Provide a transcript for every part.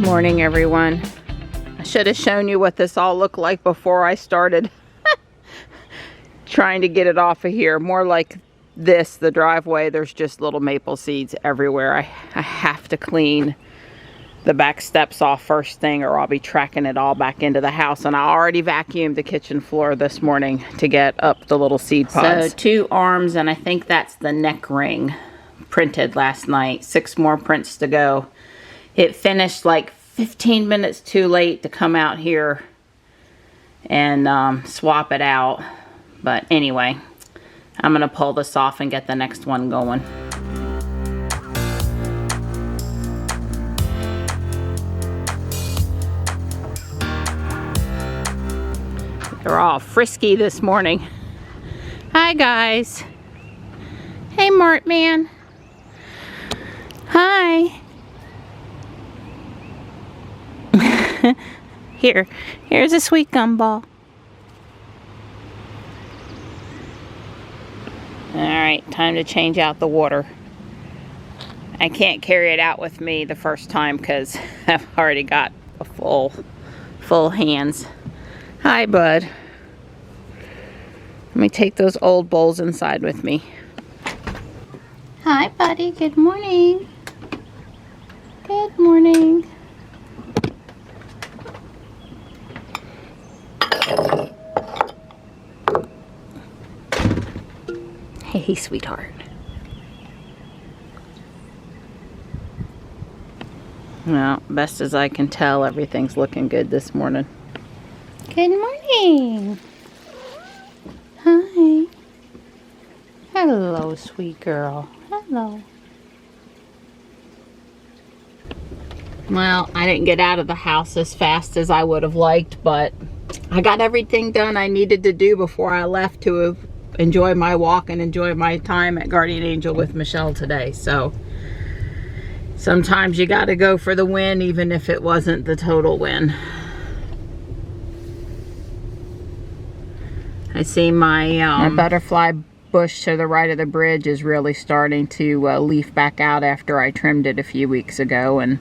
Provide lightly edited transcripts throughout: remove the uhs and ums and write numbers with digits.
morning, everyone. I should have shown you what this all looked like before I started trying to get it off of here. More like this, the driveway, there's just little maple seeds everywhere. I have to clean the back steps off first thing, or I'll be tracking it all back into the house. And I already vacuumed the kitchen floor this morning to get up the little seed pods. So 2 arms, and I think that's the neck ring printed last night. 6 more prints to go. It finished like 15 minutes too late to come out here and swap it out. But anyway, I'm gonna pull this off and get the next one going. They're all frisky this morning. Hi guys. Hey Mart Man. Hi. Here's a sweet gumball. Alright, time to change out the water. I can't carry it out with me the first time because I've already got a full hands. Hi, bud. Let me take those old bowls inside with me. Hi, buddy. Good morning. Good morning. Hey, sweetheart. Well, best as I can tell, everything's looking good this morning. Good morning. Hi. Hello, sweet girl. Hello. Well, I didn't get out of the house as fast as I would have liked, but I got everything done I needed to do before I left to enjoy my walk and enjoy my time at Guardian Angel with Michelle today. So sometimes you got to go for the win, even if it wasn't the total win. I see my butterfly bush to the right of the bridge is really starting to leaf back out after I trimmed it a few weeks ago, and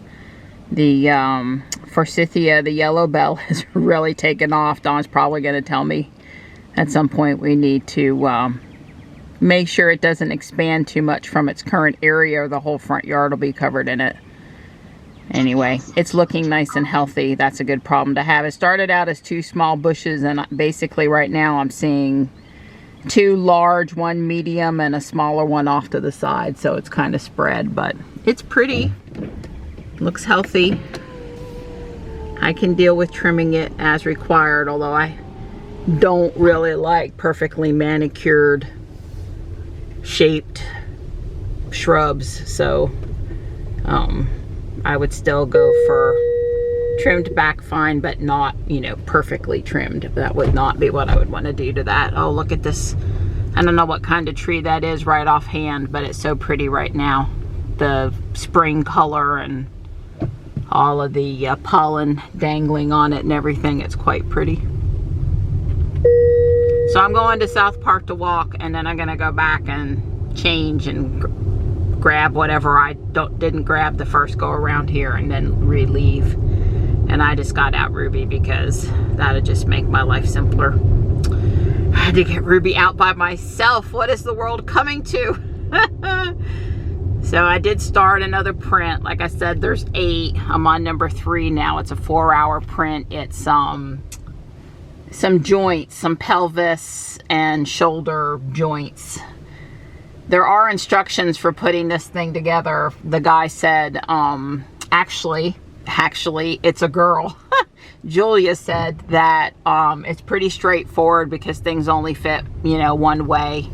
the forsythia, the yellow bell, has really taken off. Dawn's probably going to tell me at some point we need to make sure it doesn't expand too much from its current area, or the whole front yard will be covered in it. Anyway, it's looking nice and healthy. That's a good problem to have. It started out as 2 small bushes, and basically right now I'm seeing 2 large, 1 medium, and a smaller one off to the side. So it's kind of spread, but it's pretty. Looks healthy. I can deal with trimming it as required, although I don't really like perfectly manicured shaped shrubs. So I would still go for trimmed back fine, but not, you know, perfectly trimmed. That would not be what I would want to do to that. Oh, look at this. I don't know what kind of tree that is right offhand, but it's so pretty right now. The spring color and all of the pollen dangling on it and everything. It's quite pretty. So I'm going to South Park to walk, and then I'm going to go back and change and grab whatever I didn't grab the first go around here, and then relieve. And I just got out Ruby because that'd just make my life simpler. I had to get Ruby out by myself. What is the world coming to? So I did start another print. Like I said, there's 8. I'm on number 3 now. It's a 4-hour print. It's some joints, some pelvis and shoulder joints. There are instructions for putting this thing together. The guy said, actually, it's a girl. Julia said that it's pretty straightforward because things only fit, you know, one way.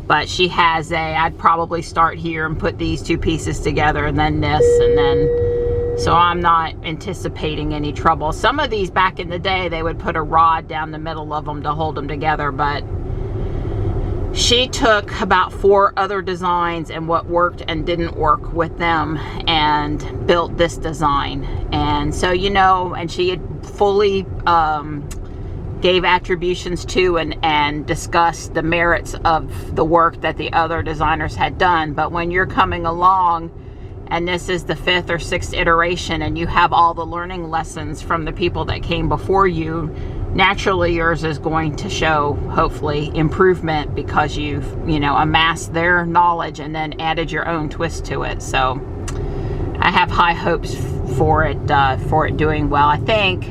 But she has I'd probably start here and put these 2 pieces together, and then this, and then, so I'm not anticipating any trouble. Some of these back in the day, they would put a rod down the middle of them to hold them together, but she took about 4 other designs and what worked and didn't work with them and built this design. And so, you know, and she had fully gave attributions to and discussed the merits of the work that the other designers had done. But when you're coming along and this is the 5th or 6th iteration, and you have all the learning lessons from the people that came before you, naturally yours is going to show, hopefully, improvement because you've, you know, amassed their knowledge and then added your own twist to it. So I have high hopes for it doing well. I think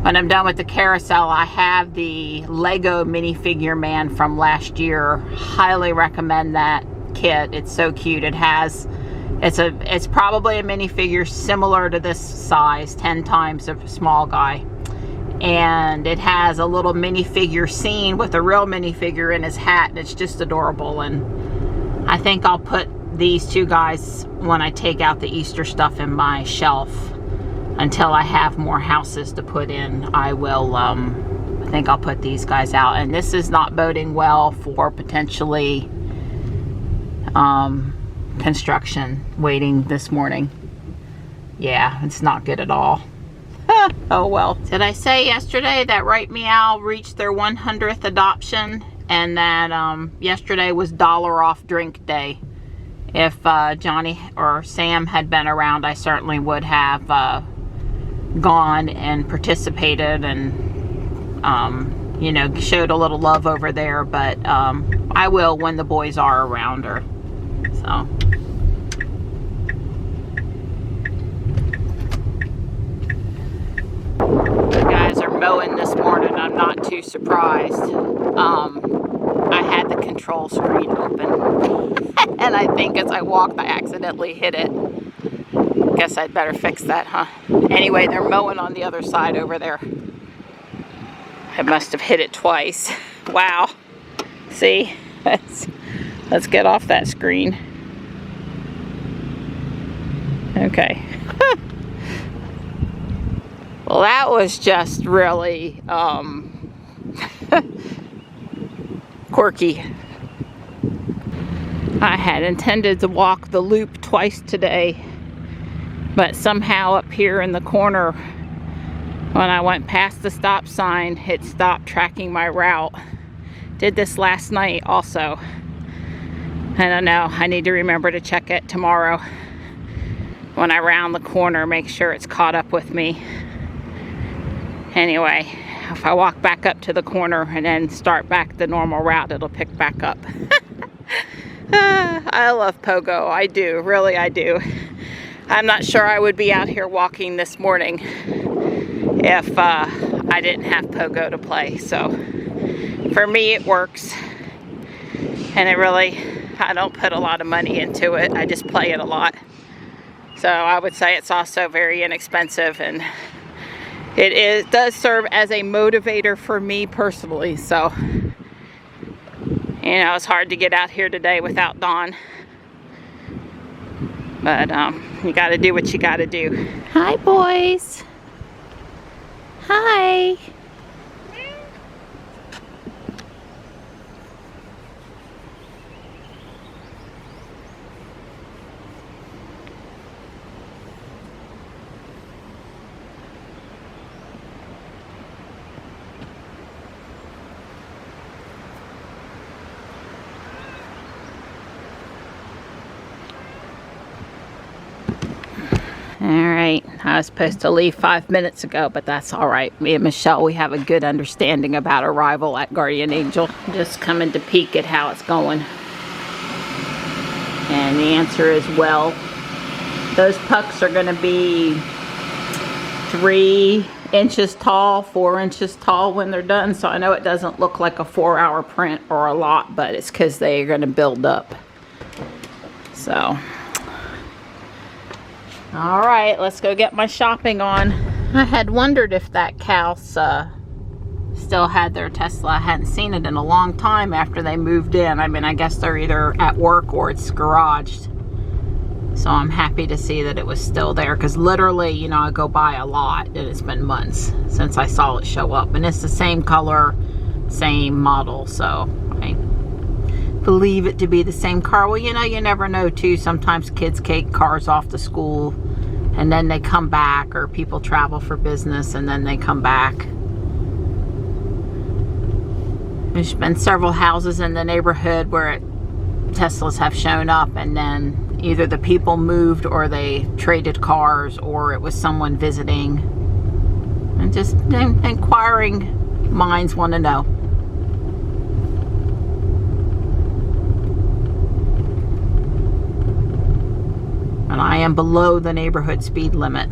when I'm done with the carousel, I have the Lego minifigure man from last year. Highly recommend that kit. It's so cute. It's probably a minifigure similar to this size, 10 times a small guy. And it has a little minifigure scene with a real minifigure in his hat, and it's just adorable. And I think I'll put these two guys, when I take out the Easter stuff, in my shelf until I have more houses to put in. I will, I think I'll put these guys out. And this is not boding well for potentially construction waiting this morning. Yeah, it's not good at all. Oh well. Did I say yesterday that Right Meow reached their 100th adoption, and that yesterday was $1 off drink day? If Johnny or Sam had been around, I certainly would have gone and participated and you know, showed a little love over there, but I will when the boys are around her. So the guys are mowing this morning. I'm not too surprised. I had the control screen open and I think as I walked I accidentally hit it. Guess I'd better fix that, huh? Anyway, they're mowing on the other side over there. I must have hit it twice. Wow. See? Let's get off that screen. Okay. Well, that was just really quirky. I had intended to walk the loop twice today, but somehow up here in the corner, when I went past the stop sign, it stopped tracking my route. Did this last night also. I don't know, I need to remember to check it tomorrow when I round the corner, make sure it's caught up with me. Anyway, if I walk back up to the corner and then start back the normal route, it'll pick back up. I love Pogo, I do, really I do. I'm not sure I would be out here walking this morning if I didn't have Pogo to play. So for me it works, and it really, I don't put a lot of money into it, I just play it a lot. So I would say it's also very inexpensive, and it does serve as a motivator for me personally. So, you know, it's hard to get out here today without Dawn. But you gotta do what you gotta do. Hi, boys. Hi. Alright, I was supposed to leave 5 minutes ago, but that's alright. Me and Michelle, we have a good understanding about arrival at Guardian Angel. Just coming to peek at how it's going. And the answer is well. Those pucks are going to be 3 inches tall, 4 inches tall when they're done. So I know it doesn't look like a 4-hour print or a lot, but it's because they are going to build up. So... alright, let's go get my shopping on. I had wondered if that house still had their Tesla. I hadn't seen it in a long time after they moved in. I mean, I guess they're either at work or it's garaged. So I'm happy to see that it was still there, because literally, you know, I go by a lot and it's been months since I saw it show up. And it's the same color, same model, so I believe it to be the same car. Well, you know, you never know too. Sometimes kids take cars off to school and then they come back, or people travel for business and then they come back. There's been several houses in the neighborhood where Teslas have shown up, and then either the people moved or they traded cars or it was someone visiting. And just inquiring minds want to know. And I am below the neighborhood speed limit.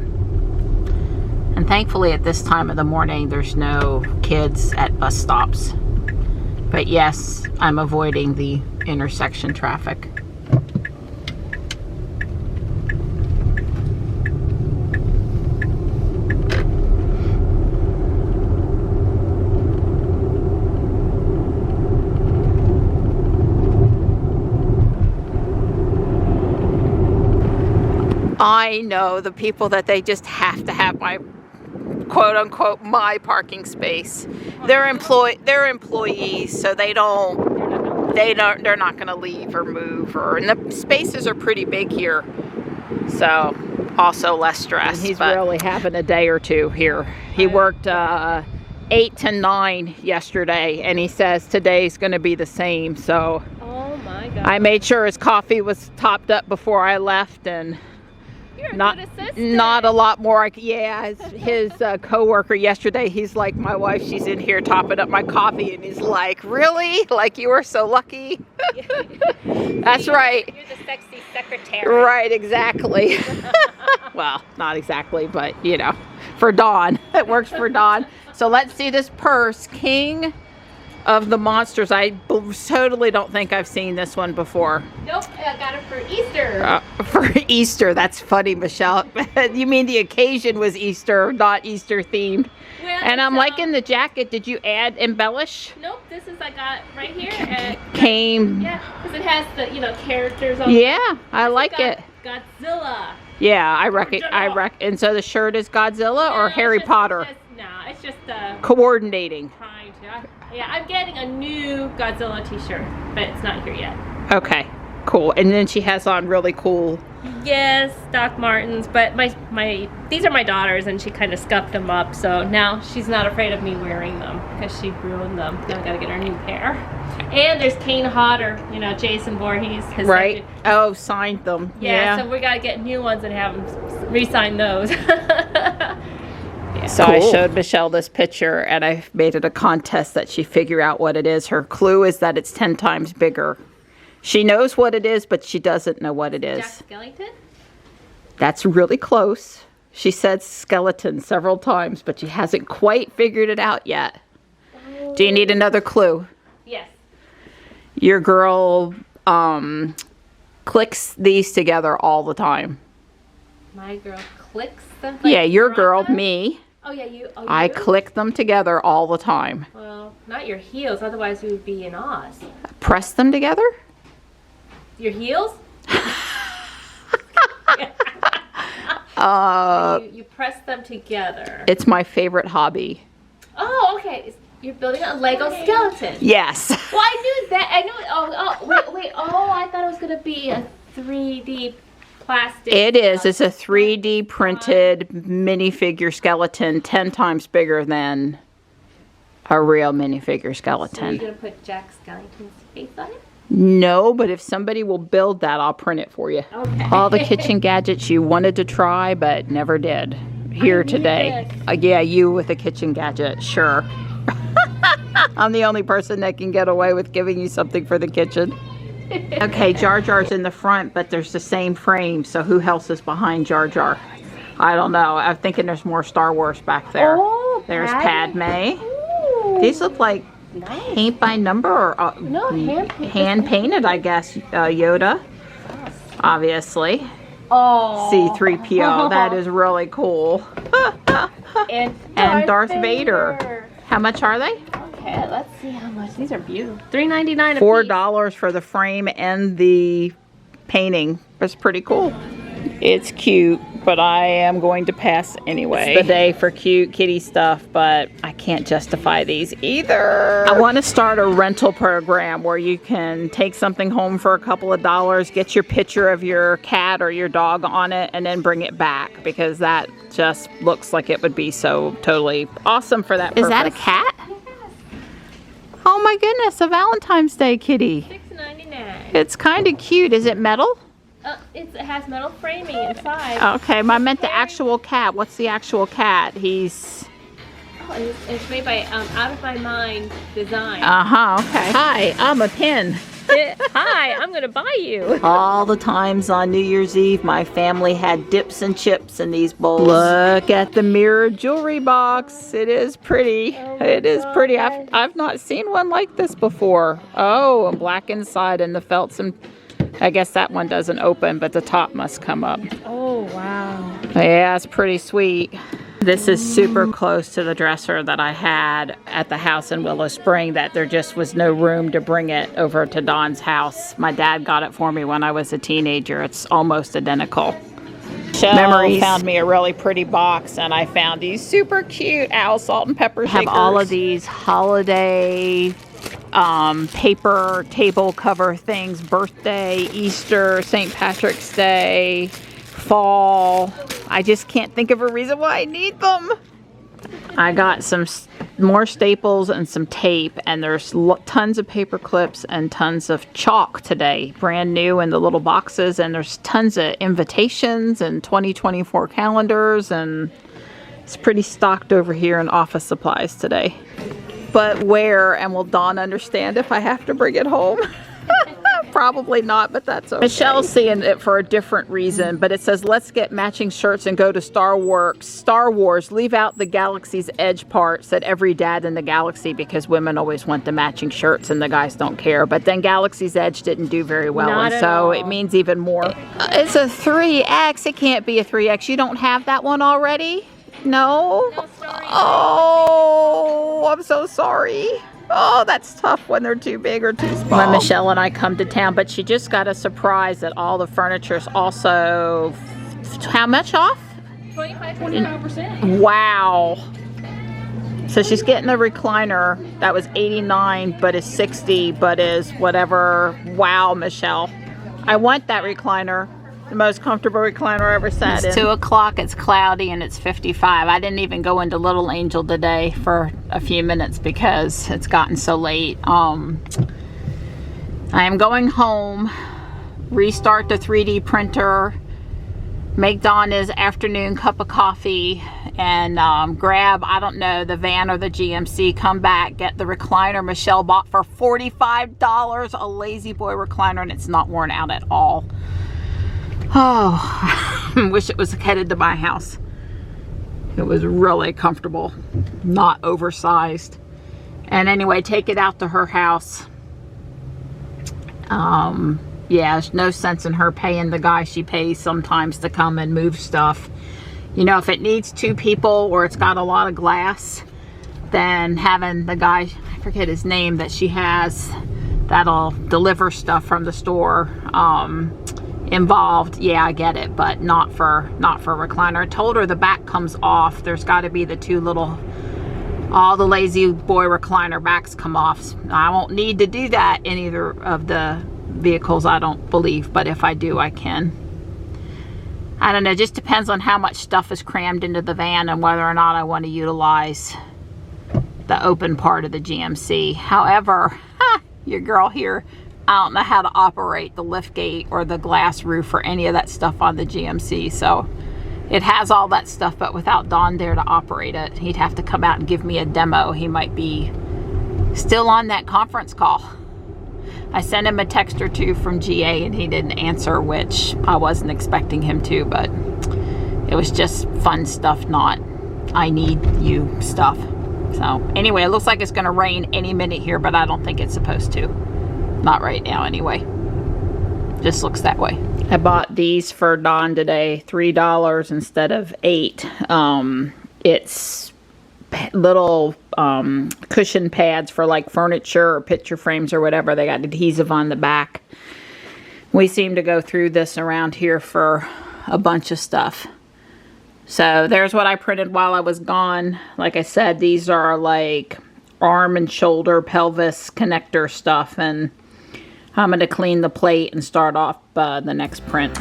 And thankfully at this time of the morning there's no kids at bus stops. But yes, I'm avoiding the intersection traffic. I know the people that they just have to have my quote unquote my parking space. They're employees, so they're not going to leave or move, and the spaces are pretty big here, so also less stress. And he's really having a day or two here. He worked 8 to 9 yesterday, and he says today's going to be the same. So oh my God. I made sure his coffee was topped up before I left, and not a lot more. Yeah, his co-worker yesterday, he's like, my wife, she's in here topping up my coffee, and he's like, really? Like, you are so lucky. That's right. You're the sexy secretary. Right, exactly. Well, not exactly, but you know, for Dawn. It works for Dawn. So let's see this purse, King of the Monsters. I totally don't think I've seen this one before. Nope, I got it for Easter. For Easter, that's funny, Michelle. You mean the occasion was Easter, not Easter themed? Well, and I'm liking the jacket. Did you embellish? Nope, this is I got right here. Yeah, because it has the characters on. Yeah, I like it. Godzilla. Yeah, I reckon. And so the shirt is Godzilla or Harry Potter? It's just coordinating. Trying to. Yeah, I'm getting a new Godzilla t-shirt, but it's not here yet. Okay, cool. And then she has on really cool. Yes, Doc Martens, but these are my daughters, and she kind of scuffed them up, so now she's not afraid of me wearing them because she ruined them. Now I gotta get her a new pair. And there's Kane Hodder, Jason Voorhees. Right. Signed them. Yeah, so we gotta get new ones and have them re-sign those. Yeah. So cool. I showed Michelle this picture, and I made it a contest that she figure out what it is. Her clue is that it's 10 times bigger. She knows what it is, but she doesn't know what it is. Jack Skellington? That's really close. She said skeleton several times, but she hasn't quite figured it out yet. Do you need another clue? Yes. Your girl clicks these together all the time. My girl clicks them? Yeah, your girl, me. Oh, yeah, you. Oh, I click them together all the time. Well, not your heels, otherwise we would be in Oz. Press them together? Your heels? You press them together. It's my favorite hobby. Oh, okay. You're building a Lego skeleton. Yes. Well, I knew that. I knew it. Wait. Oh, I thought it was going to be a 3D plastic. It is. It's a 3D printed minifigure skeleton, 10 times bigger than a real minifigure skeleton. So you're going to put Jack Skellington's face on it? No, but if somebody will build that, I'll print it for you. Okay. All the kitchen gadgets you wanted to try, but never did. Here today. Yeah, you with a kitchen gadget, sure. I'm the only person that can get away with giving you something for the kitchen. Okay, Jar Jar's in the front, but there's the same frame, so who else is behind Jar Jar? I don't know. I'm thinking there's more Star Wars back there. Oh, there's Padme. Ooh. These look like paint by number or no, hand painted, I guess. Yoda, obviously. Oh. C-3PO. That is really cool. and Darth Vader. How much are they? Okay, let's see how much. These are beautiful. $3.99 a $4 for the frame and the painting. That's pretty cool. It's cute, but I am going to pass anyway. It's the day for cute kitty stuff, but I can't justify these either. I want to start a rental program where you can take something home for a couple of dollars, get your picture of your cat or your dog on it, and then bring it back, because that just looks like it would be so totally awesome for that purpose. Is that a cat? Yes. Oh my goodness, a Valentine's Day kitty. $6.99. It's kind of cute. Is it metal? It has metal framing inside. Okay, I meant the actual cat. What's the actual cat? He's... Oh, it's made by Out of My Mind Design. Uh-huh, okay. Hi, I'm a pin. Hi, I'm gonna buy you. All the times on New Year's Eve, my family had dips and chips in these bowls. Look at the mirrored jewelry box. It is pretty. It is pretty. I've not seen one like this before. Oh, and black inside and the felts, and I guess that one doesn't open, but the top must come up. Oh, wow. Yeah, it's pretty sweet. This is super close to the dresser that I had at the house in Willow Spring that there just was no room to bring it over to Dawn's house. My dad got it for me when I was a teenager. It's almost identical. Memories found me a really pretty box, and I found these super cute owl salt and pepper shakers. Have all of these holiday paper table cover things, birthday, Easter, St. Patrick's Day, fall. I just can't think of a reason why I need them. I got some more staples and some tape, and there's tons of paper clips and tons of chalk today, brand new in the little boxes, and there's tons of invitations and 2024 calendars, and it's pretty stocked over here in office supplies today. But where, and will Dawn understand if I have to bring it home? Probably not, but that's okay. Michelle's seeing it for a different reason, but it says, let's get matching shirts and go to Star Wars, leave out the Galaxy's Edge part, said every dad in the galaxy, because women always want the matching shirts and the guys don't care. But then Galaxy's Edge didn't do very well, Not and so it means even more. It's a 3X. It can't be a 3X. You don't have that one already? No? No, sorry. Oh, I'm so sorry. Oh, that's tough when they're too big or too small. When Michelle and I come to town, but she just got a surprise that all the furniture is also, how much off? 25%. Wow. So she's getting a recliner that was $89, but is $60, but is whatever. Wow, Michelle. I want that recliner. The most comfortable recliner I ever sat in. It's 2 o'clock, it's cloudy, and it's 55. I didn't even go into Little Angel today for a few minutes because it's gotten so late. I am going home, restart the 3D printer, make Dawn his afternoon cup of coffee, and grab, I don't know, the van or the GMC, come back, get the recliner Michelle bought for $45, a Lazy Boy recliner, and it's not worn out at all. Oh, I wish it was headed to my house. It was really comfortable, not oversized. And anyway, take it out to her house. Yeah, there's no sense in her paying the guy she pays sometimes to come and move stuff. You know, if it needs 2 people or it's got a lot of glass, then having the guy, I forget his name, that she has that'll deliver stuff from the store, involved, yeah, I get it, but not for a recliner. I told her the back comes off. There's got to be the 2 little, all the Lazy Boy recliner backs come off. I won't need to do that in either of the vehicles, I don't believe, but if I do, I can. I don't know, it just depends on how much stuff is crammed into the van and whether or not I want to utilize the open part of the GMC. However, your girl here, I don't know how to operate the lift gate or the glass roof or any of that stuff on the GMC. So it has all that stuff, but without Don there to operate it, he'd have to come out and give me a demo. He might be still on that conference call. I sent him a text or 2 from GA and he didn't answer, which I wasn't expecting him to, but it was just fun stuff, not I need you stuff. So anyway, it looks like it's going to rain any minute here, but I don't think it's supposed to. Not right now anyway. Just looks that way. I bought these for Dawn today, $3 instead of $8. It's little cushion pads for like furniture or picture frames or whatever. They got adhesive on the back. We seem to go through this around here for a bunch of stuff. So there's what I printed while I was gone. Like I said, these are like arm and shoulder pelvis connector stuff, and I'm going to clean the plate and start off the next print.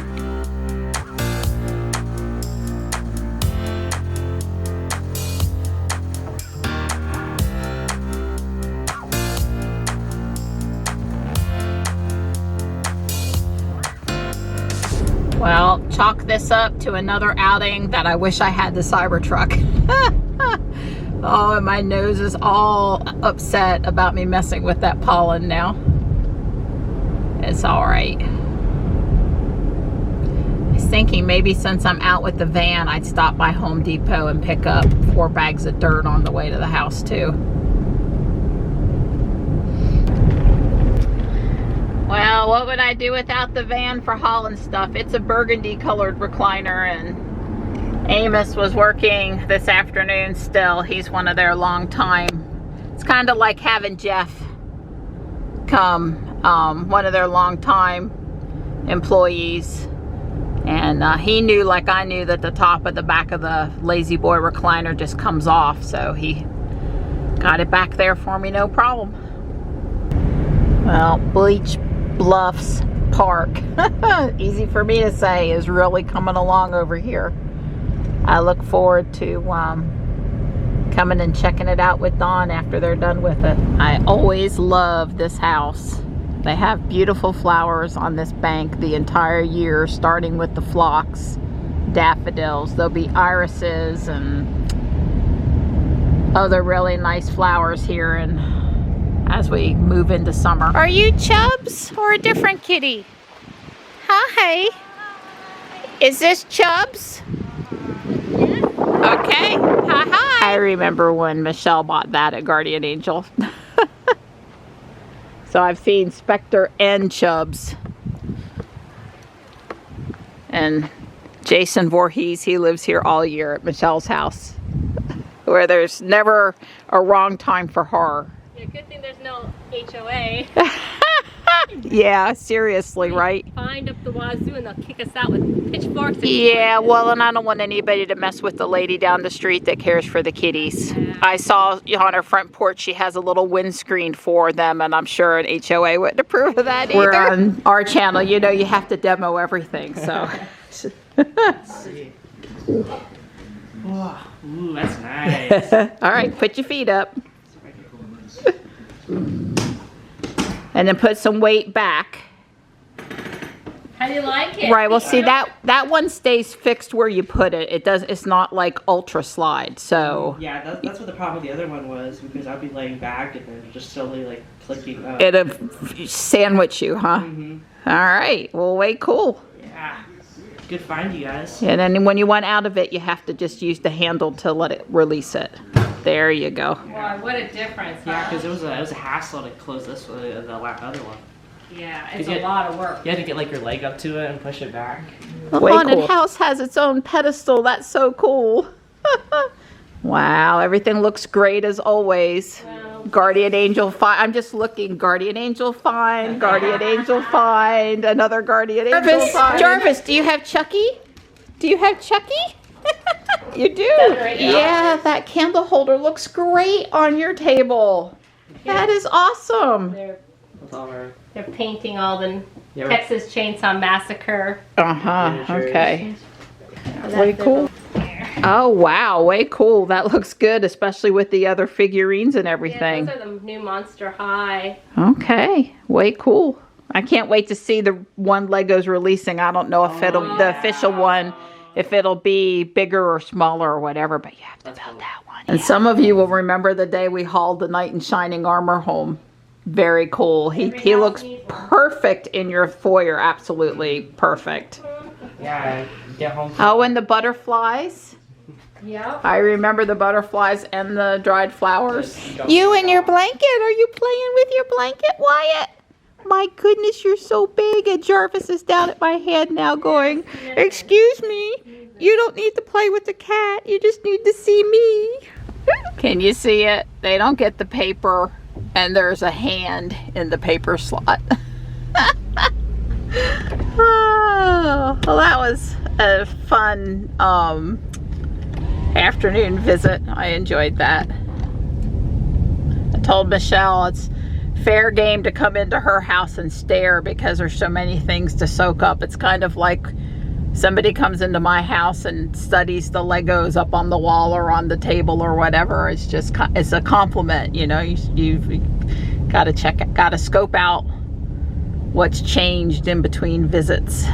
this up to another outing that I wish I had the Cybertruck. Oh, and my nose is all upset about me messing with that pollen now. It's all right. I was thinking maybe since I'm out with the van, I'd stop by Home Depot and pick up 4 bags of dirt on the way to the house too. Well, what would I do without the van for hauling stuff? It's a burgundy colored recliner, and Amos was working this afternoon still. He's one of their long time. It's kind of like having Jeff come, one of their long time employees. And he knew, like I knew, that the top of the back of the Lazy Boy recliner just comes off. So he got it back there for me, no problem. Well, Bleach Bluffs Park, easy for me to say, is really coming along over here. I look forward to coming and checking it out with Dawn after they're done with it. I always love this house. They have beautiful flowers on this bank the entire year, starting with the phlox, daffodils. There'll be irises and other really nice flowers here, and as we move into summer. Are you Chubbs or a different kitty? Hi. Is this Chubbs? Okay. Hi. I remember when Michelle bought that at Guardian Angel. So I've seen Spectre and Chubbs. And Jason Voorhees, he lives here all year at Michelle's house, where there's never a wrong time for horror. Yeah, good thing there's no HOA. Yeah, seriously, right? Find up the wazoo and they'll kick us out with pitchforks. Yeah, well, and I don't want anybody to mess with the lady down the street that cares for the kitties. Yeah. I saw on her front porch she has a little windscreen for them, and I'm sure an HOA wouldn't approve of that either. We're on our channel, you know, you have to demo everything, so. Let's see. Oh, ooh, that's nice. All right, put your feet up. And then put some weight back. How do you like it? Right, well see that one stays fixed where you put it. It's not like ultra slide, so. Yeah, that's what the problem with the other one was, because I'd be laying back and then just slowly like clicking up. It'll sandwich you, huh? Mm-hmm. All right, well, way cool. Yeah, good find, you guys. And then when you want out of it, you have to just use the handle to let it release it. There you go. Wow, what a difference. Yeah, because it was a hassle to close this one, the other one. Yeah, it's a lot of work. You had to get like your leg up to it and push it back. The haunted house has its own pedestal. That's so cool. Wow, everything looks great as always. Wow. Guardian Angel find. I'm just looking. Guardian Angel find. Guardian Angel find. Another Guardian Angel find. Jarvis, do you have Chucky? Do you have Chucky? You do? Yeah, that candle holder looks great on your table. That is awesome. They're painting all the Texas Chainsaw Massacre. Okay. Way cool. Oh, wow. Way cool. That looks good, especially with the other figurines and everything. Yeah, those are the new Monster High. Okay. Way cool. I can't wait to see the one Lego's releasing. I don't know if the official one, if it'll be bigger or smaller or whatever, but you have to build that one. And some of you will remember the day we hauled the Knight in Shining Armor home. Very cool. He looks perfect in your foyer. Absolutely perfect. Yeah, get home. Oh, and the butterflies. Yeah. I remember the butterflies and the dried flowers. You and your blanket. Are you playing with your blanket, Wyatt? My goodness, you're so big. And Jarvis is down at my head now going, excuse me, you don't need to play with the cat. You just need to see me. Can you see it? They don't get the paper, and there's a hand in the paper slot. Oh, well, that was a fun afternoon visit. I enjoyed that. I told Michelle it's fair game to come into her house and stare because there's so many things to soak up. It's kind of like somebody comes into my house and studies the Legos up on the wall or on the table or whatever. It's just, it's a compliment, you know. You've got to scope out what's changed in between visits.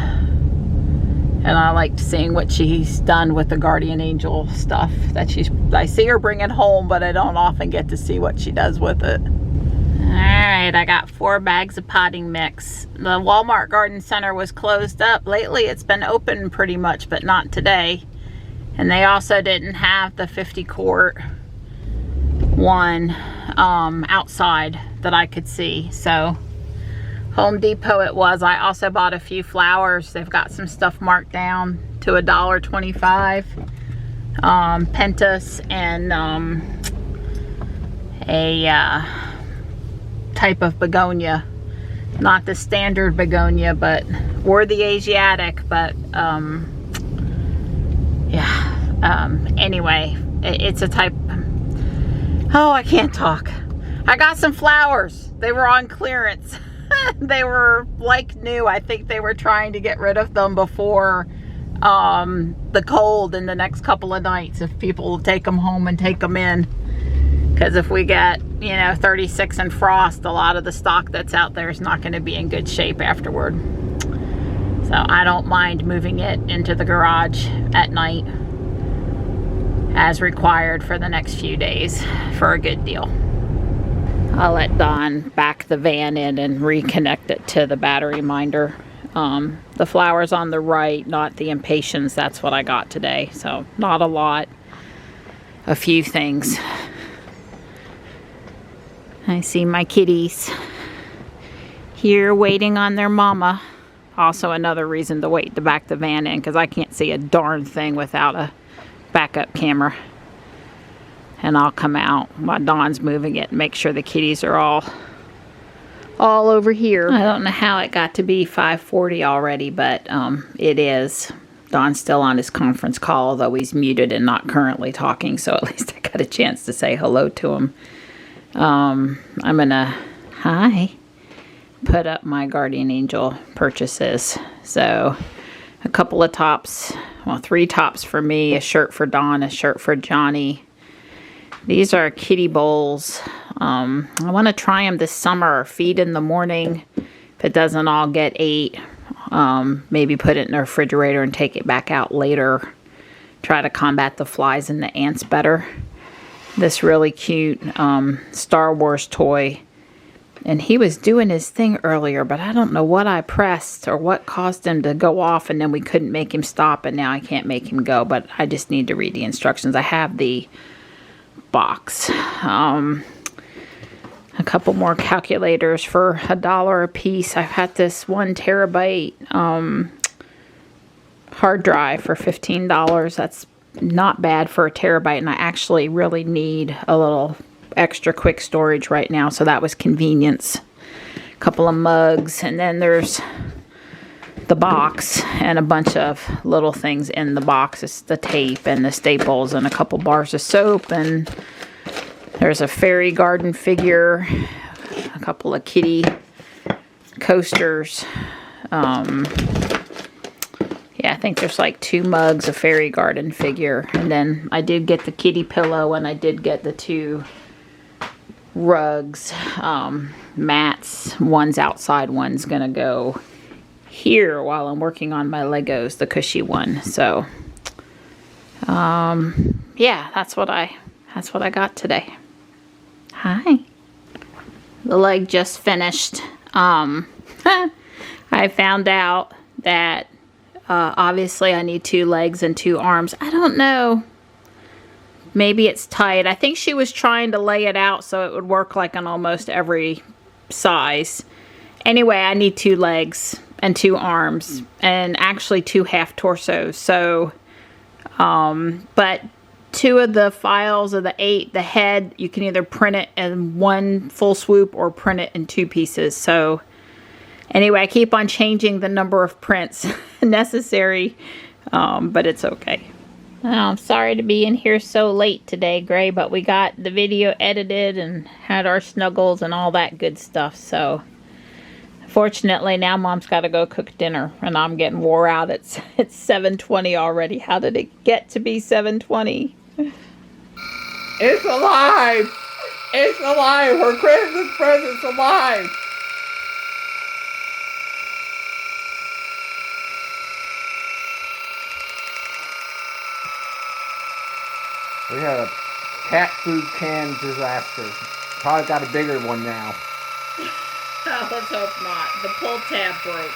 And I liked seeing what she's done with the guardian angel stuff that I see her bring it home, but I don't often get to see what she does with it. All right, I got 4 bags of potting mix. The Walmart Garden Center was closed up. Lately it's been open pretty much, but not today. And they also didn't have the 50 quart one outside that I could see. So Home Depot it was. I also bought a few flowers. They've got some stuff marked down to $1.25. Pentas and a type of begonia. Not the standard begonia, but or the Asiatic, but anyway, it's a type. Oh, I can't talk. I got some flowers. They were on clearance. They were like new. I think they were trying to get rid of them before the cold in the next couple of nights, if people will take them home and take them in. Because if we get, 36 and frost, a lot of the stock that's out there is not going to be in good shape afterward. So I don't mind moving it into the garage at night as required for the next few days for a good deal. I'll let Dawn back the van in and reconnect it to the battery minder. The flowers on the right, not the impatiens, that's what I got today. So not a lot, a few things. I see my kitties here waiting on their mama. Also another reason to wait to back the van in, because I can't see a darn thing without a backup camera. And I'll come out while Dawn's moving it and make sure the kitties are all over here. I don't know how it got to be 5:40 already, but it is. Dawn's still on his conference call, although he's muted and not currently talking, so at least I got a chance to say hello to him. I'm gonna, put up my guardian angel purchases. So a couple of tops, well, 3 tops for me, a shirt for Dawn, a shirt for Johnny. These are kitty bowls. I want to try them this summer. Feed in the morning. If it doesn't all get ate, maybe put it in the refrigerator and take it back out later. Try to combat the flies and the ants better. This really cute Star Wars toy. And he was doing his thing earlier, but I don't know what I pressed or what caused him to go off, and then we couldn't make him stop, and now I can't make him go. But I just need to read the instructions. I have the box. A couple more calculators for $1 a piece. I've had this 1 terabyte hard drive for $15. That's not bad for a terabyte, and I actually really need a little extra quick storage right now, so that was convenience. A couple of mugs, and then there's the box and a bunch of little things in the box. It's the tape and the staples and a couple bars of soap, and there's a fairy garden figure, a couple of kitty coasters. Yeah, I think there's like 2 mugs, a fairy garden figure, and then I did get the kitty pillow, and I did get the 2 rugs, mats. One's outside, one's gonna go here while I'm working on my Legos, the cushy one. So yeah, that's what I got today. Hi. The leg just finished. I found out that obviously I need 2 legs and 2 arms. I don't know. Maybe it's tight. I think she was trying to lay it out so it would work like on almost every size. Anyway, I need 2 legs and 2 arms, and actually 2 half torsos. So, but 2 of the files of the 8, the head, you can either print it in 1 full swoop or print it in 2 pieces. So anyway, I keep on changing the number of prints necessary, but it's okay. Oh, I'm sorry to be in here so late today, Gray, but we got the video edited and had our snuggles and all that good stuff. So fortunately, now Mom's got to go cook dinner, and I'm getting wore out. It's 7:20 already. How did it get to be 7:20? It's alive! It's alive! Her Christmas present's alive! We had a cat food can disaster. Probably got a bigger one now. Oh, let's hope not. The pull tab broke.